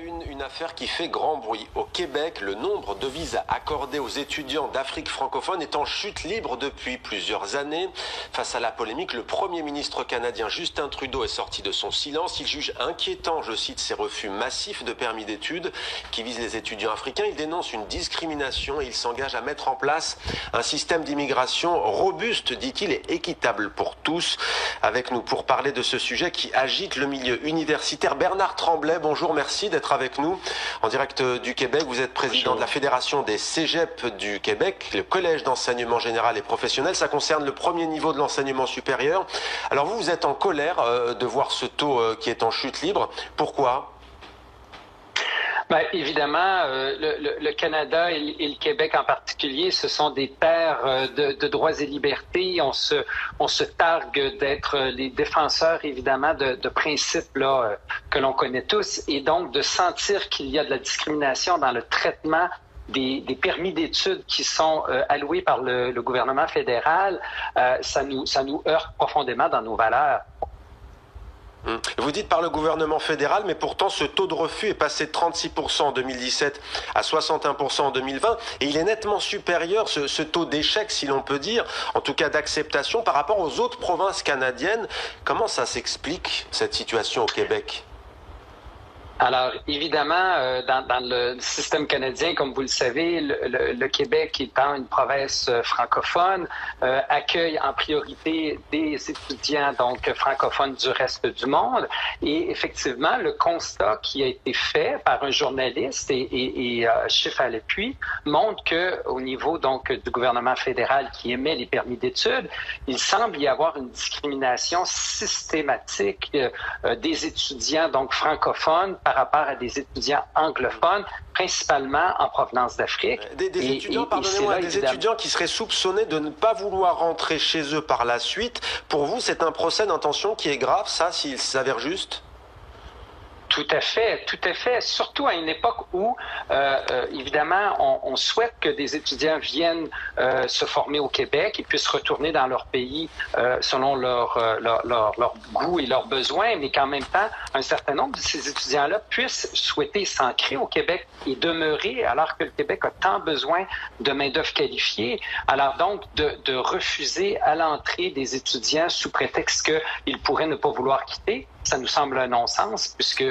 une affaire qui fait grand bruit. Au Québec, le nombre de visas accordés aux étudiants d'Afrique francophone est en chute libre depuis plusieurs années. Face à la polémique, le Premier ministre canadien Justin Trudeau est sorti de son silence. Il juge inquiétant, je cite, ces refus massifs de permis d'études qui visent les étudiants africains. Il dénonce une discrimination et il s'engage à mettre en place un système d'immigration robuste, dit-il, et équitable pour tous. Avec nous pour parler de ce sujet qui agite le milieu universitaire, Bernard Tremblay, bonjour, merci d'être avec nous en direct du Québec. Vous êtes président de la Fédération des cégeps du Québec, le Collège d'enseignement général et professionnel. Ça concerne le premier niveau de l'enseignement supérieur. Alors vous êtes en colère de voir ce taux qui est en chute libre. Pourquoi ? Bien, évidemment, le Canada et le Québec en particulier, ce sont des terres de droits et libertés. On se targue d'être les défenseurs, évidemment, de principes là, que l'on connaît tous, et donc de sentir qu'il y a de la discrimination dans le traitement des permis d'études qui sont alloués par le gouvernement fédéral, ça nous heurte profondément dans nos valeurs. Vous dites par le gouvernement fédéral, mais pourtant ce taux de refus est passé de 36% en 2017 à 61% en 2020, et il est nettement supérieur, ce taux d'échec, si l'on peut dire, en tout cas d'acceptation, par rapport aux autres provinces canadiennes. Comment ça s'explique, cette situation au Québec ? Alors, évidemment, dans le système canadien, comme vous le savez, le Québec étant une province francophone, accueille en priorité des étudiants donc francophones du reste du monde. Et effectivement, le constat qui a été fait par un journaliste et chiffre à l'appui montre que au niveau donc du gouvernement fédéral qui émet les permis d'études, il semble y avoir une discrimination systématique des étudiants donc francophones par rapport à des étudiants anglophones, principalement en provenance d'Afrique. Des étudiants qui seraient soupçonnés de ne pas vouloir rentrer chez eux par la suite. Pour vous, c'est un procès d'intention qui est grave, ça, s'il s'avère juste ? Tout à fait. Surtout à une époque où, évidemment, on souhaite que des étudiants viennent se former au Québec et puissent retourner dans leur pays selon leur goût et leurs besoins, mais qu'en même temps, un certain nombre de ces étudiants-là puissent souhaiter s'ancrer au Québec et demeurer, alors que le Québec a tant besoin de main-d'œuvre qualifiée. Alors donc, de refuser à l'entrée des étudiants sous prétexte qu'ils pourraient ne pas vouloir quitter, ça nous semble un non-sens, puisque